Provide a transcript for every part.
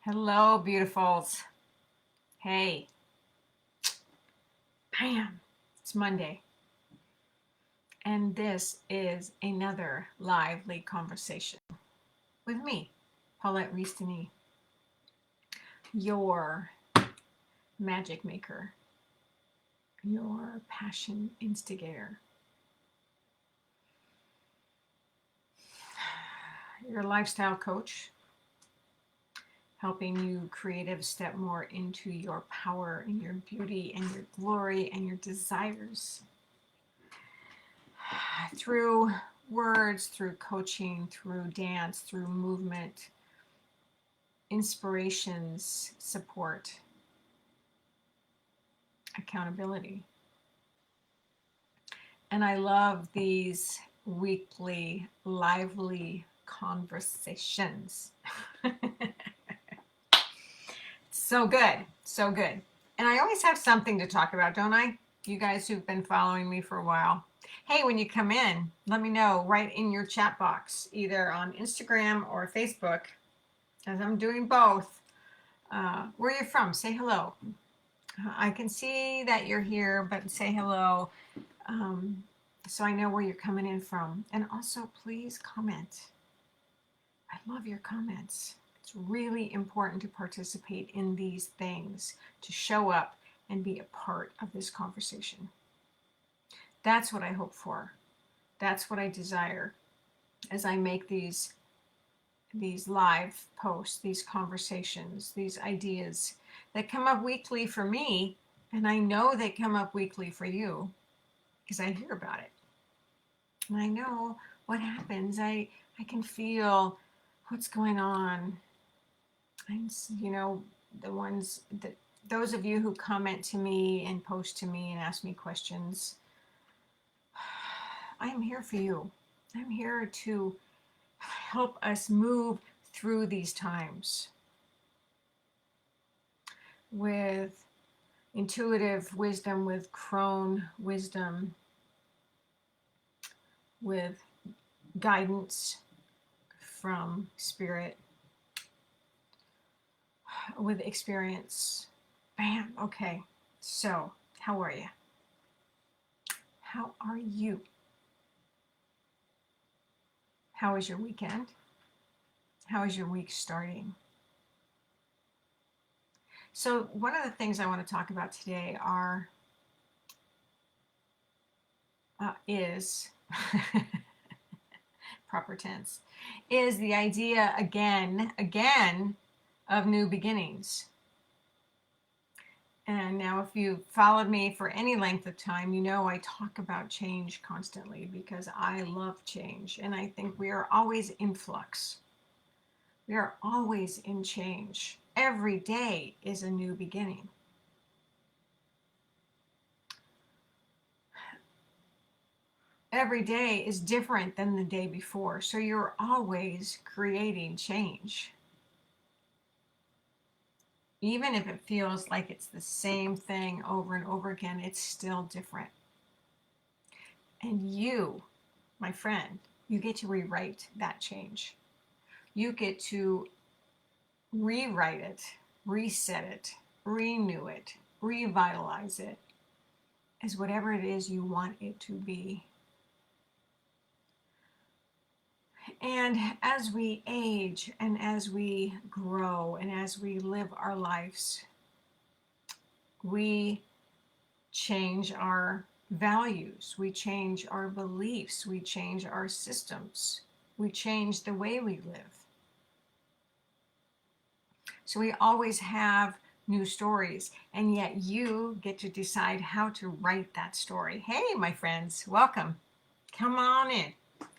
Hello, beautifuls. Hey, bam, it's Monday, and this is another lively conversation with me, Paulette Rees-Denis, your magic maker, your passion instigator, your lifestyle coach, helping you creative step more into your power and your beauty and your glory and your desires through words, through coaching, through dance, through movement, inspirations, support, accountability. And I love these weekly, lively conversations. So good, so good. And I always have something to talk about, don't I? You guys who've been following me for a while. Hey, when you come in, let me know right in your chat box, either on Instagram or Facebook, as I'm doing both. Where are you from? Say hello. I can see that you're here, but say hello so I know where you're coming in from. And also, please comment. I love your comments. It's really important to participate in these things, to show up and be a part of this conversation. That's what I hope for. That's what I desire as I make these live posts, these conversations, these ideas that come up weekly for me, and I know they come up weekly for you because I hear about it. And I know what happens. I can feel what's going on. And the ones that those of you who comment to me and post to me and ask me questions, I am here for you. I'm here to help us move through these times with intuitive wisdom, with crone wisdom, with guidance from spirit, with experience. Bam. Okay. So, how are you? How are you? How is your weekend? How is your week starting? So, one of the things I want to talk about today is proper tense, is the idea again of new beginnings. And now, if you've followed me for any length of time, you know I talk about change constantly because I love change. And I think we are always in flux. We are always in change. Every day is a new beginning. Every day is different than the day before. So you're always creating change. Even if it feels like it's the same thing over and over again, it's still different. And you, my friend, you get to rewrite that change. You get to rewrite it, reset it, renew it, revitalize it as whatever it is you want it to be. And as we age and as we grow and as we live our lives, we change our values, we change our beliefs, we change our systems, we change the way we live. So we always have new stories, and yet you get to decide how to write that story. Hey, my friends, welcome. Come on in.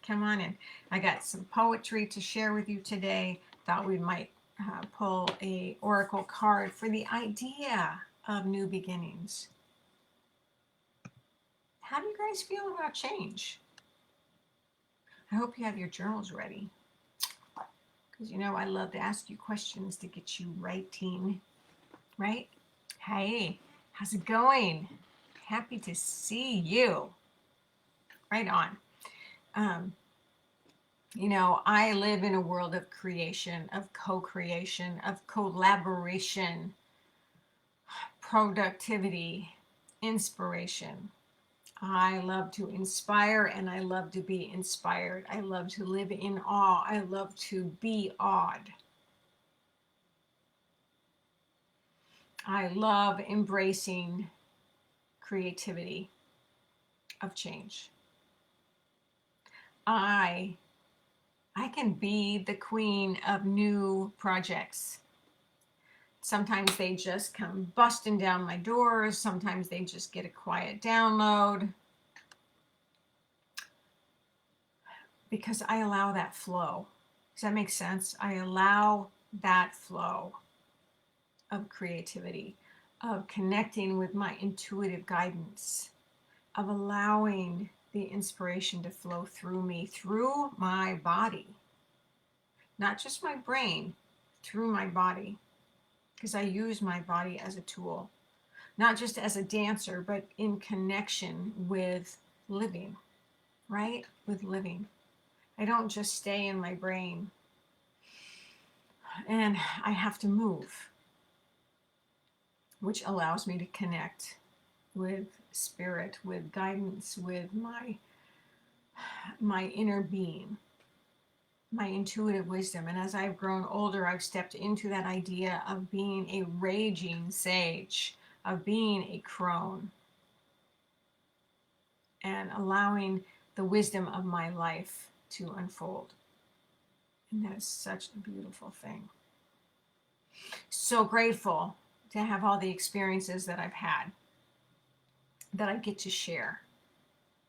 Come on in. I got some poetry to share with you today. Thought we might pull a oracle card for the idea of new beginnings. How do you guys feel about change? I hope you have your journals ready, because I love to ask you questions to get you writing, right? Hey, how's it going? Happy to see you. Right on. You know, I live in a world of creation, of co-creation, of collaboration, productivity, inspiration. I love to inspire and I love to be inspired. I love to live in awe. I love to be awed. I love embracing creativity of change. I I can be the queen of new projects. Sometimes they just come busting down my doors. Sometimes they just get a quiet download because I allow that flow. Does that make sense? I allow that flow of creativity, of connecting with my intuitive guidance, of allowing the inspiration to flow through me, through my body, not just my brain, through my body, because I use my body as a tool, not just as a dancer, but in connection with living, right? With living. I don't just stay in my brain and I have to move, which allows me to connect with spirit, with guidance, with my inner being, my intuitive wisdom. And as I've grown older, I've stepped into that idea of being a raging sage, of being a crone, and allowing the wisdom of my life to unfold. And that is such a beautiful thing. So grateful to have all the experiences that I've had that I get to share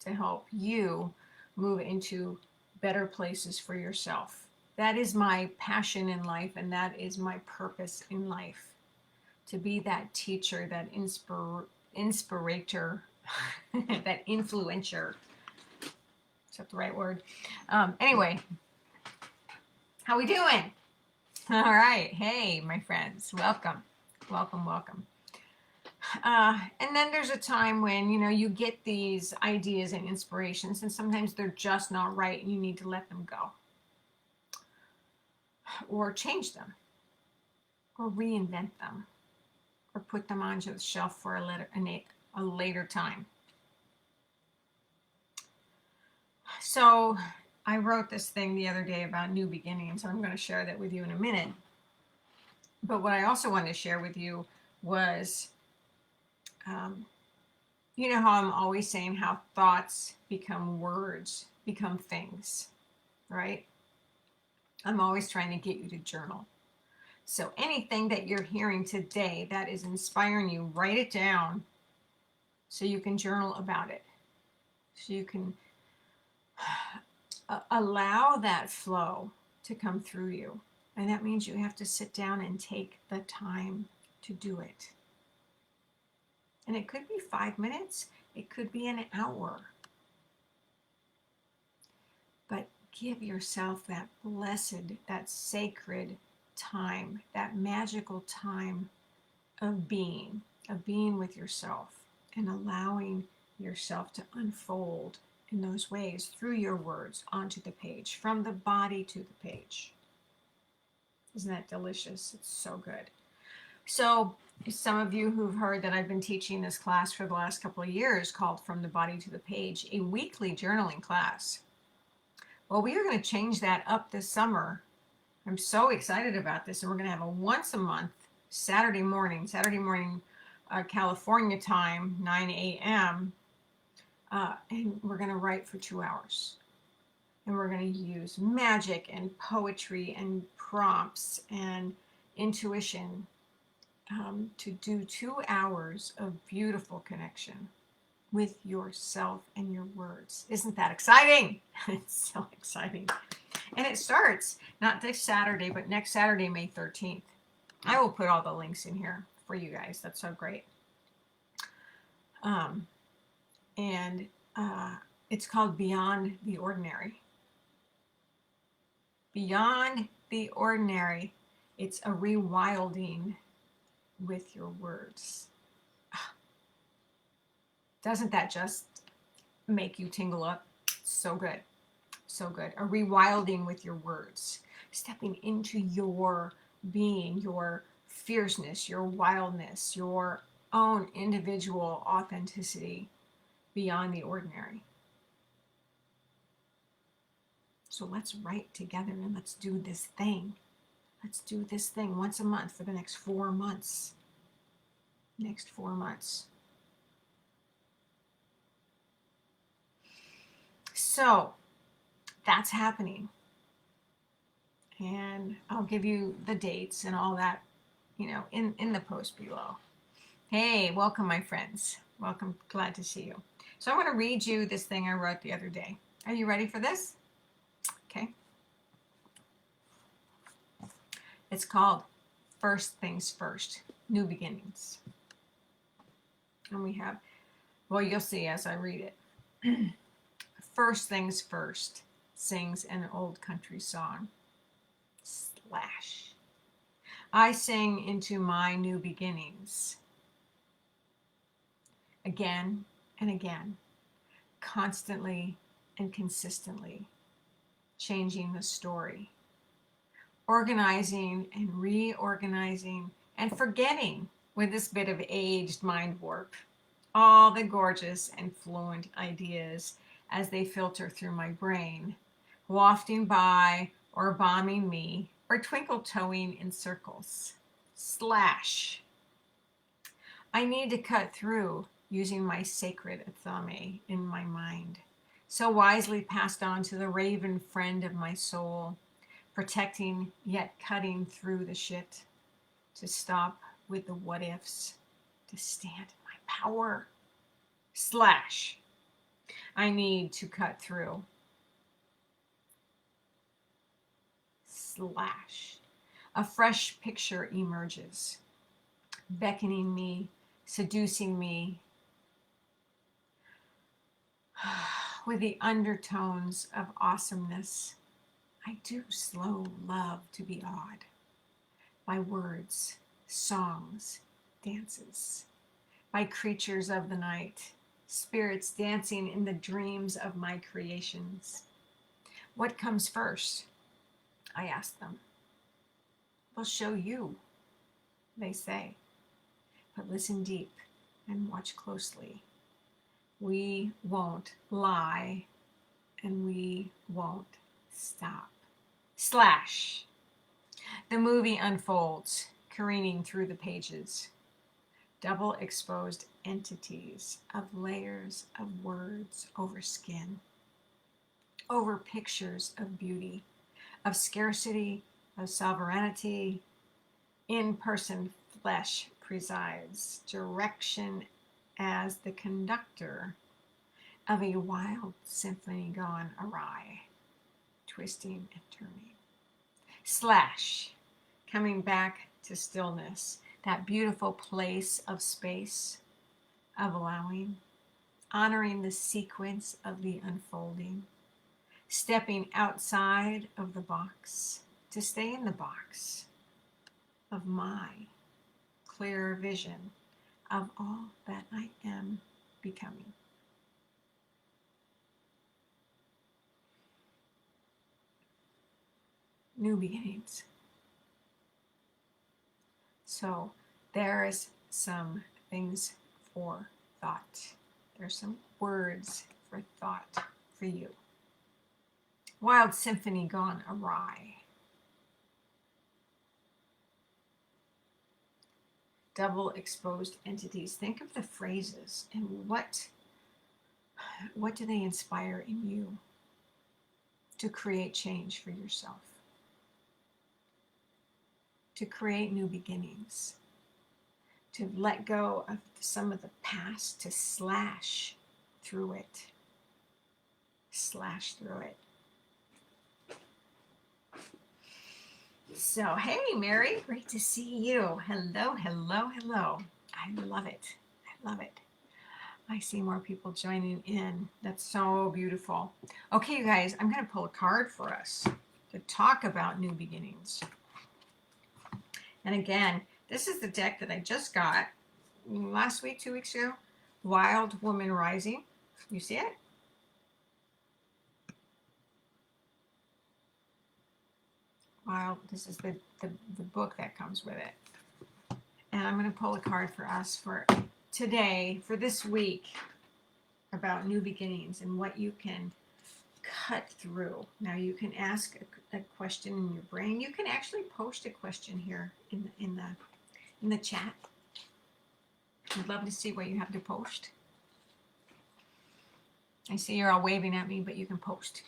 to help you move into better places for yourself. That is my passion in life, and that is my purpose in life. To be that teacher, that inspirator, that influencer. Is that the right word? Anyway, how we doing? All right. Hey, my friends. Welcome. Welcome, welcome. And then there's a time when, you know, you get these ideas and inspirations, and sometimes they're just not right, and you need to let them go. Or change them. Or reinvent them. Or put them onto the shelf for a later time. So I wrote this thing the other day about new beginnings, and I'm going to share that with you in a minute. But what I also wanted to share with you was, you know how I'm always saying how thoughts become words, become things, right? I'm always trying to get you to journal. So anything that you're hearing today that is inspiring you, write it down so you can journal about it. So you can allow that flow to come through you. And that means you have to sit down and take the time to do it. And it could be 5 minutes, it could be an hour. But give yourself that blessed, that sacred time, that magical time of being with yourself and allowing yourself to unfold in those ways through your words onto the page, from the body to the page. Isn't that delicious? It's so good. So some of you who've heard that I've been teaching this class for the last couple of years called From the Body to the Page, a weekly journaling class. Well, we are going to change that up this summer. I'm so excited about this. And we're going to have a once a month Saturday morning, California time, 9 a.m. And we're going to write for 2 hours. And we're going to use magic and poetry and prompts and intuition to do 2 hours of beautiful connection with yourself and your words. Isn't that exciting? It's so exciting. And it starts not this Saturday, but next Saturday, May 13th. I will put all the links in here for you guys. That's so great. And it's called Beyond the Ordinary. Beyond the Ordinary. It's a rewilding with your words. Doesn't that just make you tingle up? So good. So good. A rewilding with your words, stepping into your being, your fierceness, your wildness, your own individual authenticity beyond the ordinary. So let's write together and let's do this thing. Let's do this thing once a month for the next 4 months. Next 4 months. So that's happening. And I'll give you the dates and all that, in the post below. Hey, welcome, my friends. Welcome. Glad to see you. So I want to read you this thing I wrote the other day. Are you ready for this? Okay. It's called First Things First, New Beginnings. And we have, well, you'll see as I read it. First things first, sings an old country song. Slash. I sing into my new beginnings. Again and again, constantly and consistently, changing the story, organizing and reorganizing and forgetting with this bit of aged mind warp all the gorgeous and fluent ideas as they filter through my brain, wafting by or bombing me or twinkle toeing in circles. Slash. I need to cut through using my sacred athame in my mind, so wisely passed on to the raven friend of my soul, protecting yet cutting through the shit, to stop with the what ifs, to stand in my power. Slash. I need to cut through. Slash. A fresh picture emerges, beckoning me, seducing me with the undertones of awesomeness. I do slow love to be awed by words, songs, dances, by creatures of the night, spirits dancing in the dreams of my creations. What comes first? I ask them. We'll show you, they say, but listen deep and watch closely. We won't lie and we won't stop. Slash. The movie unfolds, careening through the pages. Double exposed entities of layers of words over skin, over pictures of beauty, of scarcity, of sovereignty. In-person flesh presides, direction as the conductor of a wild symphony gone awry, twisting and turning. Slash, coming back to stillness, that beautiful place of space, of allowing, honoring the sequence of the unfolding, stepping outside of the box to stay in the box of my clear vision of all that I am becoming. New beginnings. So there's some things for thought. There's some words for thought for you. Wild symphony gone awry. Double exposed entities. Think of the phrases and what do they inspire in you to create change for yourself, to create new beginnings, to let go of some of the past, to slash through it. Slash through it. So, hey, Mary, great to see you. Hello, hello, hello. I love it. I love it. I see more people joining in. That's so beautiful. Okay, you guys, I'm going to pull a card for us to talk about new beginnings. And again, this is the deck that I just got last week, 2 weeks ago. Wild Woman Rising. You see it? Wild. This is the book that comes with it. And I'm going to pull a card for us for today, for this week, about new beginnings and what you can cut through. Now you can ask a question in your brain. You can actually post a question here in the chat. I'd love to see what you have to post. I see you're all waving at me, but you can post.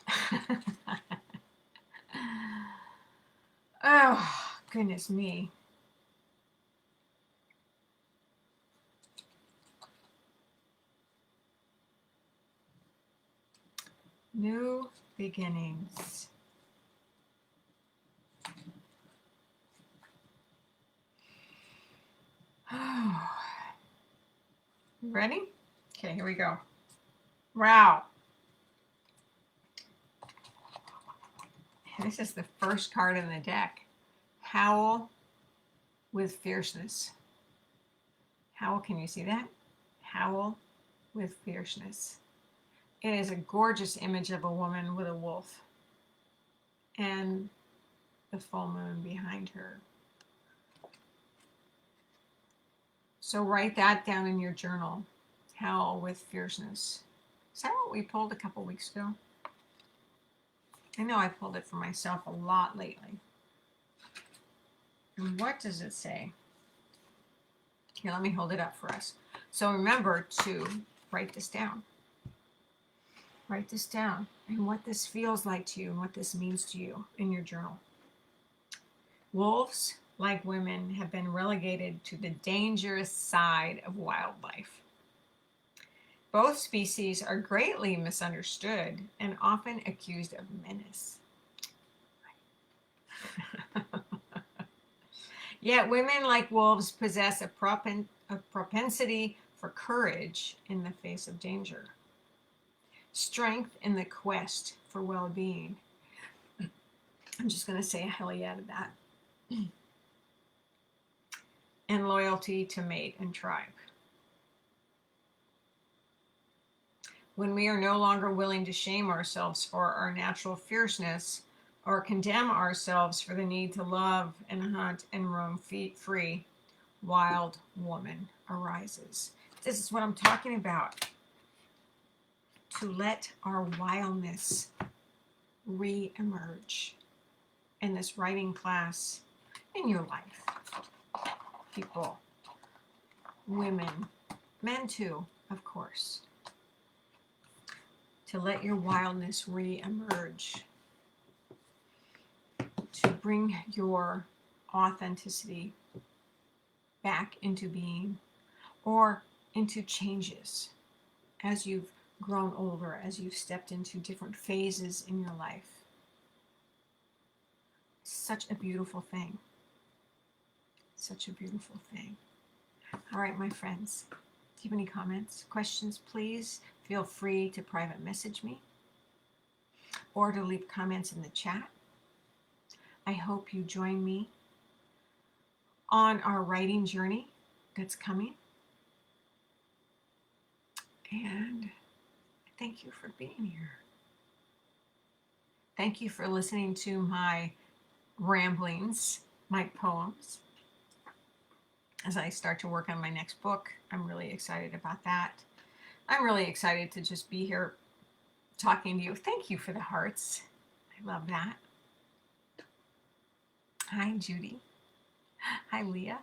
Oh, goodness me. New beginnings. Oh. Ready? Okay, here we go. Wow. This is the first card in the deck. Howl with fierceness. Howl, can you see that? Howl with fierceness. It is a gorgeous image of a woman with a wolf and the full moon behind her. So write that down in your journal. Howl with fierceness. Is that what we pulled a couple weeks ago? I know I pulled it for myself a lot lately. And what does it say? Here, let me hold it up for us. So remember to write this down. Write this down and what this feels like to you and what this means to you in your journal. Wolves, like women, have been relegated to the dangerous side of wildlife. Both species are greatly misunderstood and often accused of menace. Yet women, like wolves, possess a propensity for courage in the face of danger, strength in the quest for well-being. I'm just going to say a hell yeah to that. And loyalty to mate and tribe. When we are no longer willing to shame ourselves for our natural fierceness or condemn ourselves for the need to love and hunt and roam free, wild woman arises. This is what I'm talking about. To let our wildness re-emerge in this writing class, in your life. People, women, men too, of course. To let your wildness re-emerge. To bring your authenticity back into being or into changes as you've grown older, as you've stepped into different phases in your life. Such a beautiful thing. Such a beautiful thing. All right, my friends. Do you have any comments, questions, please feel free to private message me or to leave comments in the chat. I hope you join me on our writing journey that's coming. And thank you for being here. Thank you for listening to my ramblings, my poems. As I start to work on my next book, I'm really excited about that. I'm really excited to just be here talking to you. Thank you for the hearts. I love that. Hi, Judy. Hi, Leah.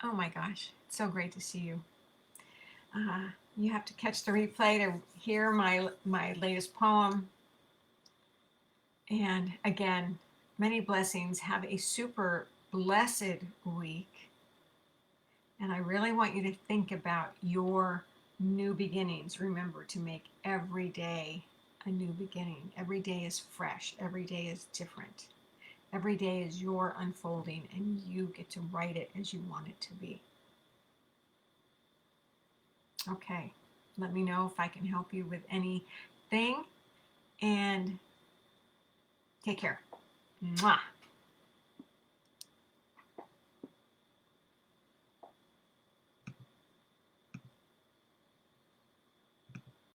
Oh my gosh, it's so great to see you. You have to catch the replay to hear my latest poem. And again, many blessings. Have a super blessed week. And I really want you to think about your new beginnings. Remember to make every day a new beginning. Every day is fresh. Every day is different. Every day is your unfolding, and you get to write it as you want it to be. Okay, let me know if I can help you with anything, and take care. Mwah.